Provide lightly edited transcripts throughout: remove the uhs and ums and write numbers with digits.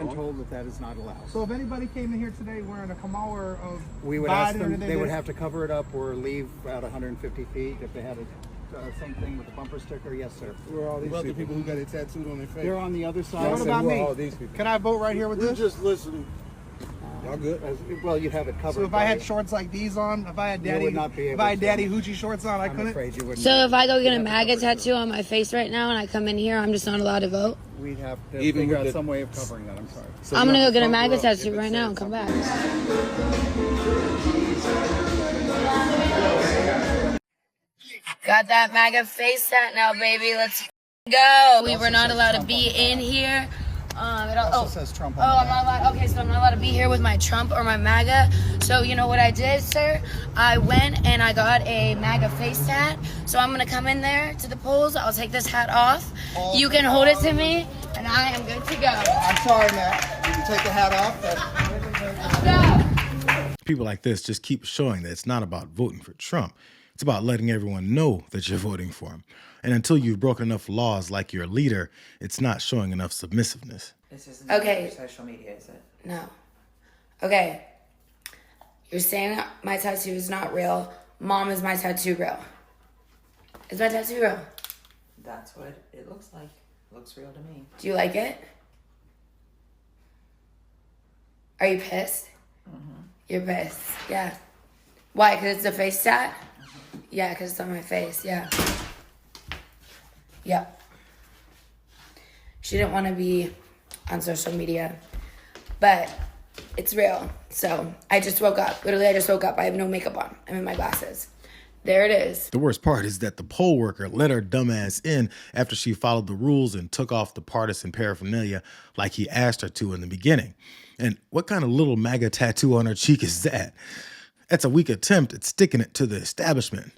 been told that that is not allowed. So if anybody came in here today wearing a Kamau of we would ask them, they would have to cover it up or leave at 150 feet. If they had a same thing with the bumper sticker, yes, sir. Where are all these people? The people who got it tattooed on their face? They're on the other side. What about me? All these people? Can I vote right here with this? Just listening. Y'all good? Well, you'd have it covered. So if I had shorts like these on, if I had daddy hoochie shorts on, I couldn't. Afraid you wouldn't. So if I go get a MAGA tattoo on my face right now and I come in here, I'm just not allowed to vote? We'd have to figure out some way of covering that. I'm sorry. So I'm gonna go get a MAGA tattoo right now and come back. Got that MAGA face tat now, baby. Let's go. We were not allowed to be in here. It also says Trump on I'm not allowed. Okay, so I'm not allowed to be here with my Trump or my MAGA. So you know what I did, sir? I went and I got a MAGA face tat. So I'm gonna come in there to the polls. I'll take this hat off. You can hold it to me, and I am good to go. I'm sorry, Matt. You can take the hat off. Let's go. People like this just keep showing that it's not about voting for Trump. It's about letting everyone know that you're voting for him. And until you've broken enough laws like your leader, it's not showing enough submissiveness. This isn't Okay. social media, is it? No. Okay. You're saying my tattoo is not real. Mom, is my tattoo real? Is my tattoo real? That's what it looks like. It looks real to me. Do you like it? Are you pissed? Mm-hmm. You're pissed. Yeah. Why? Because it's a face tat? Yeah, because it's on my face. Yeah. Yep. She didn't want to be on social media, but it's real. So I just woke up. Literally, I just woke up. I have no makeup on. I'm in my glasses. There it is. The worst part is that the poll worker let her dumbass in after she followed the rules and took off the partisan paraphernalia like he asked her to in the beginning. And what kind of little MAGA tattoo on her cheek is that? That's a weak attempt at sticking it to the establishment.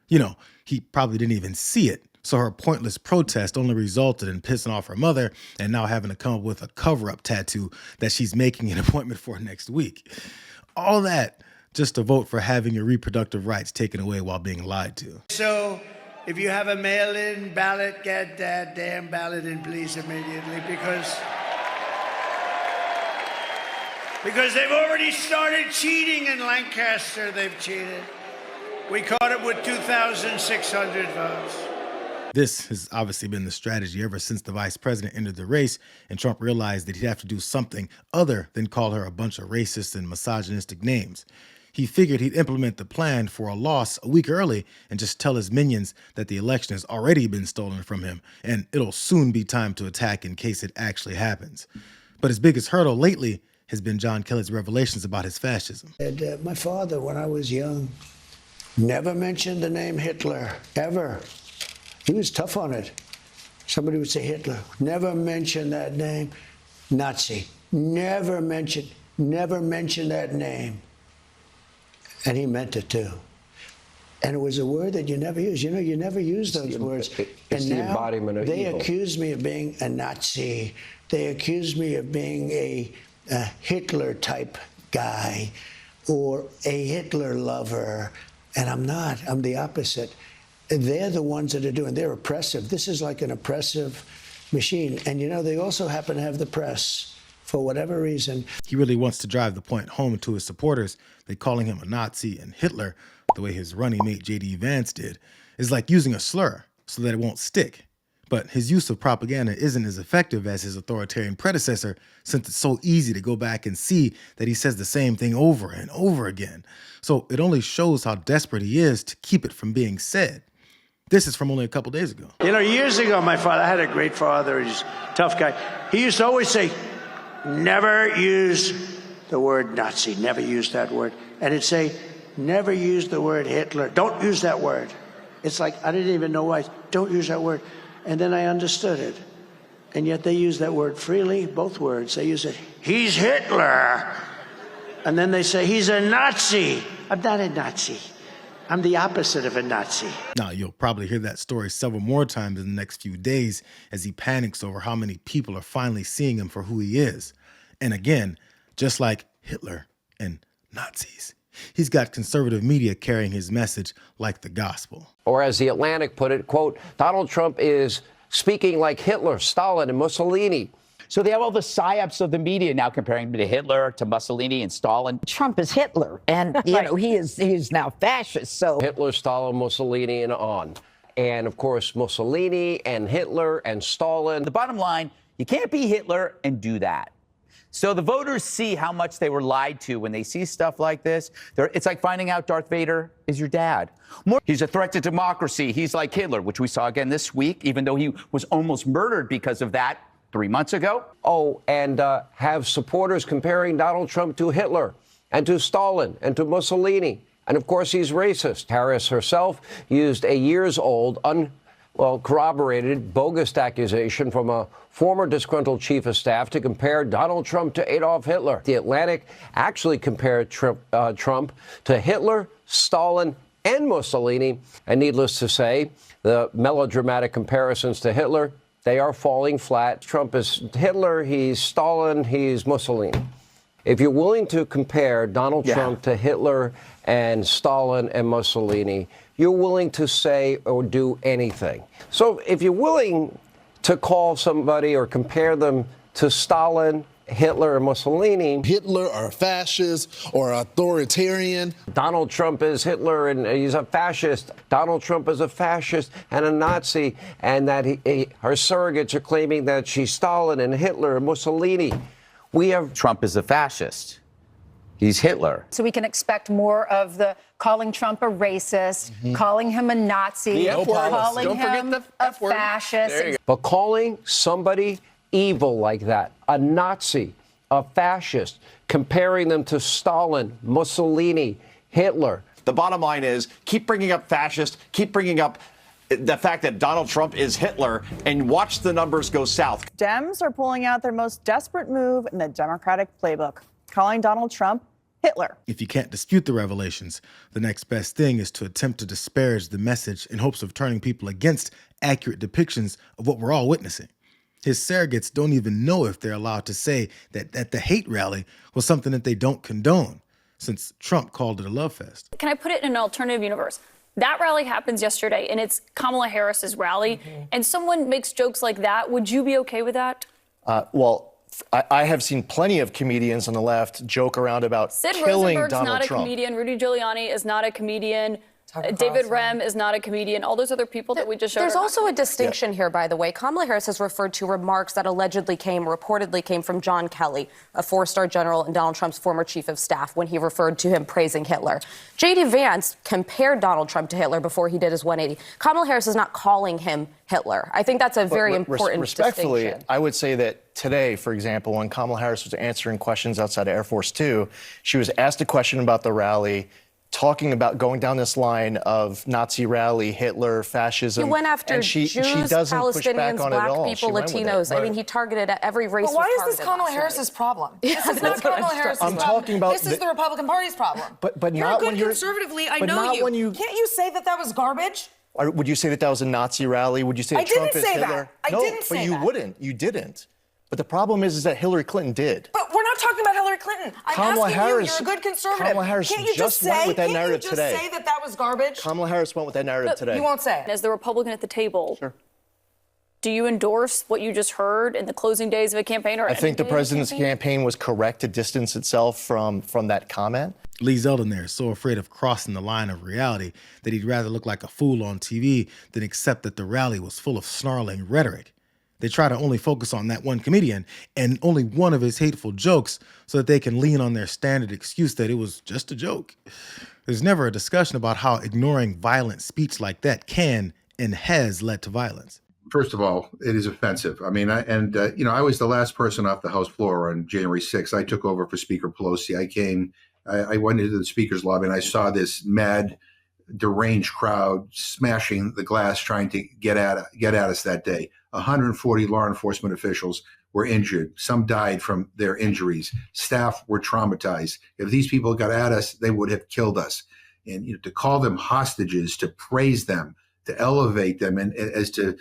You know, he probably didn't even see it. So her pointless protest only resulted in pissing off her mother and now having to come up with a cover-up tattoo that she's making an appointment for next week. All that just to vote for having your reproductive rights taken away while being lied to. So if you have a mail-in ballot, get that damn ballot in, please, immediately, because they've already started cheating in Lancaster. They've cheated. We caught it with 2,600 votes. This has obviously been the strategy ever since the vice president entered the race and Trump realized that he'd have to do something other than call her a bunch of racist and misogynistic names. He figured he'd implement the plan for a loss a week early and just tell his minions that the election has already been stolen from him and it'll soon be time to attack in case it actually happens. But his biggest hurdle lately has been John Kelly's revelations about his fascism. And, my father, when I was young, never mentioned the name Hitler, ever. He was tough on it. Somebody would say Hitler. Never mention that name. Nazi. Never mention that name. And he meant it too. And it was a word that you never use. You know, you never use those words. It's the embodiment of they evil. accuse me of being a Nazi. They accuse me of being a Hitler-type guy or a Hitler lover. And I'm not. I'm the opposite. They're the ones that are doing. They're oppressive. This is like an oppressive machine. And, you know, they also happen to have the press for whatever reason. He really wants to drive the point home to his supporters that calling him a Nazi and Hitler, the way his running mate J.D. Vance did, is like using a slur so that it won't stick. But his use of propaganda isn't as effective as his authoritarian predecessor, since it's so easy to go back and see that he says the same thing over and over again. So it only shows how desperate he is to keep it from being said. This is from only a couple days ago. You know, years ago, my father, I had a great father. He's a tough guy. He used to always say, never use the word Nazi, never use that word. And he'd say, never use the word Hitler. Don't use that word. It's like, I didn't even know why. Don't use that word. And then I understood it. And yet they use that word freely, both words. They use it, he's Hitler. And then they say, he's a Nazi. I'm not a Nazi. I'm the opposite of a Nazi. Now, you'll probably hear that story several more times in the next few days as he panics over how many people are finally seeing him for who he is. And again, just like Hitler and Nazis, he's got conservative media carrying his message like the gospel. Or as The Atlantic put it, quote, Donald Trump is speaking like Hitler, Stalin, and Mussolini. So they have all the psyops of the media now comparing him to Hitler, to Mussolini and Stalin. Trump is Hitler, and you know he is now fascist. So Hitler, Stalin, Mussolini, and on. And of course, Mussolini and Hitler and Stalin. The bottom line, you can't be Hitler and do that. So the voters see how much they were lied to when they see stuff like this. It's like finding out Darth Vader is your dad. He's a threat to democracy. He's like Hitler, which we saw again this week, even though he was almost murdered because of that 3 months ago. Oh, and have supporters comparing Donald Trump to Hitler and to Stalin and to Mussolini. And of course, he's racist. Harris herself used a years-old, corroborated, bogus accusation from a former disgruntled chief of staff to compare Donald Trump to Adolf Hitler. The Atlantic actually compared Trump to Hitler, Stalin, and Mussolini. And needless to say, the melodramatic comparisons to Hitler, they are falling flat. Trump is Hitler, he's Stalin, he's Mussolini. If you're willing to compare Donald Trump to Hitler and Stalin and Mussolini, you're willing to say or do anything. So if you're willing to call somebody or compare them to Stalin, Hitler, and Mussolini. Hitler or a fascist or authoritarian. Donald Trump is Hitler and he's a fascist. Donald Trump is a fascist and a Nazi, and that her surrogates are claiming that she's Stalin and Hitler and Mussolini. We have Trump is a fascist. He's Hitler. So we can expect more of the calling Trump a racist, calling him a Nazi, calling him a fascist. But calling somebody evil like that, a Nazi, a fascist, comparing them to Stalin, Mussolini, Hitler. The bottom line is keep bringing up fascist, keep bringing up the fact that Donald Trump is Hitler, and watch the numbers go south. Dems are pulling out their most desperate move in the Democratic playbook, calling Donald Trump Hitler. If you can't dispute the revelations, the next best thing is to attempt to disparage the message in hopes of turning people against accurate depictions of what we're all witnessing. His surrogates don't even know if they're allowed to say that the hate rally was something that they don't condone, since Trump called it a love fest. Can I put it in an alternative universe? That rally happens yesterday, and it's Kamala Harris's rally, and someone makes jokes like that. Would you be okay with that? Well, I have seen plenty of comedians on the left joke around about Sid killing Rosenberg's Donald not a Trump. comedian. Rudy Giuliani is not a comedian. David Rem is not a comedian. All those other people that we just showed. There's also a distinction here, by the way. Kamala Harris has referred to remarks that reportedly came from John Kelly, a four-star general and Donald Trump's former chief of staff, when he referred to him praising Hitler. J.D. Vance compared Donald Trump to Hitler before he did his 180. Kamala Harris is not calling him Hitler. I think that's a very important Respectfully, distinction. I would say that today, for example, when Kamala Harris was answering questions outside of Air Force Two, she was asked a question about the rally, talking about going down this line of Nazi rally, Hitler, fascism. He went after and she Jews, doesn't push back Palestinians, on it at black all. people, She went with it. Latinos. I mean, he targeted every race. But why is this Kamala Harris's problem? This is not Kamala Harris's problem. talking about this is the Republican Party's problem. But you're not a good when you're conservatively. I but know not you. when you. Can't you say that was garbage? Or would you say that was a Nazi rally? Would you say I Trump didn't is say that. Hitler? I no, didn't say but you that. wouldn't. You didn't. But the problem is that Hillary Clinton did. But we're not talking about Hillary Clinton. I'm Kamala asking Harris, you. You're a good conservative. Kamala Harris can't you just say, went with that can't narrative you just today. say that was garbage? Kamala Harris went with that narrative today. You won't say it. As the Republican at the table, Sure. Do you endorse what you just heard in the closing days of a campaign? Or I think the any day of a president's campaign? campaign was correct to distance itself from that comment. Lee Zeldin there is so afraid of crossing the line of reality that he'd rather look like a fool on TV than accept that the rally was full of snarling rhetoric. They try to only focus on that one comedian and only one of his hateful jokes so that they can lean on their standard excuse that it was just a joke. There's never a discussion about how ignoring violent speech like that can and has led to violence. First of all, it is offensive. I mean, I was the last person off the House floor on January 6th. I took over for Speaker Pelosi. I went into the speaker's lobby and I saw this mad, deranged crowd smashing the glass, trying to get at us that day. 140 law enforcement officials were injured. Some died from their injuries. Staff were traumatized. If these people got at us, they would have killed us. And to call them hostages, to praise them, to elevate them, and as to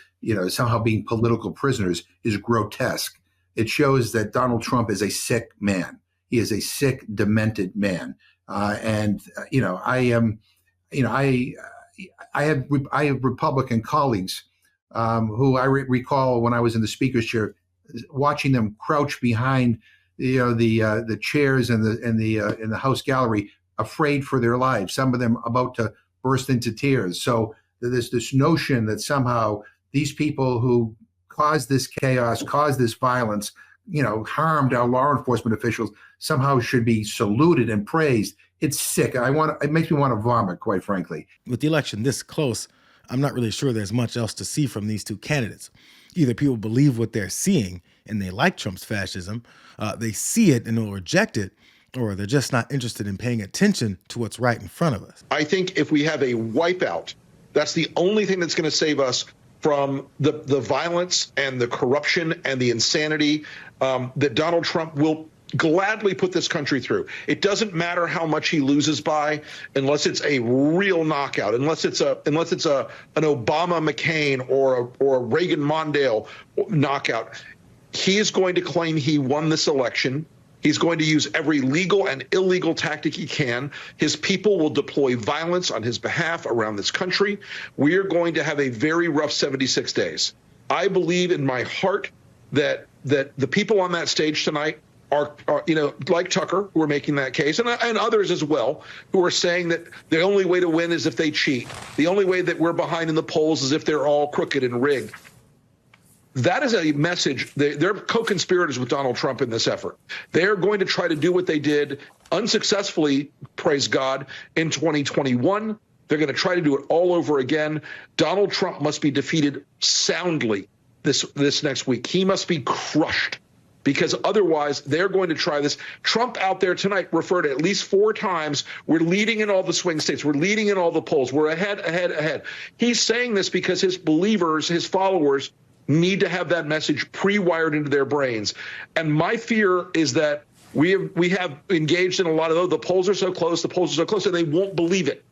somehow being political prisoners is grotesque. It shows that Donald Trump is a sick man. He is a sick, demented man. I have Republican colleagues who I recall when I was in the speaker's chair watching them crouch behind, the chairs in the House gallery, afraid for their lives. Some of them about to burst into tears. So there's this notion that somehow these people who caused this chaos, caused this violence, harmed our law enforcement officials, somehow should be saluted and praised. It's sick. It makes me want to vomit, quite frankly. With the election this close, I'm not really sure there's much else to see from these two candidates. Either people believe what they're seeing and they like Trump's fascism, they see it and they'll reject it, or they're just not interested in paying attention to what's right in front of us. I think if we have a wipeout, that's the only thing that's going to save us from the violence and the corruption and the insanity that Donald Trump will gladly put this country through. It doesn't matter how much he loses by, unless it's a real knockout, unless it's an Obama McCain or a Reagan Mondale knockout. He is going to claim he won this election. He's going to use every legal and illegal tactic he can. His people will deploy violence on his behalf around this country. We are going to have a very rough 76 days. I believe in my heart that the people on that stage tonight are like Tucker, who are making that case, and others as well, who are saying that the only way to win is if they cheat. The only way that we're behind in the polls is if they're all crooked and rigged. That is a message. They're co-conspirators with Donald Trump in this effort. They're going to try to do what they did unsuccessfully, praise God, in 2021. They're going to try to do it all over again. Donald Trump must be defeated soundly this next week. He must be crushed, because otherwise they're going to try this. Trump out there tonight referred at least 4 times, we're leading in all the swing states. We're leading in all the polls. We're ahead. He's saying this because his believers, his followers, need to have that message pre-wired into their brains. And my fear is that we have engaged in a lot of, the polls are so close, and they won't believe it.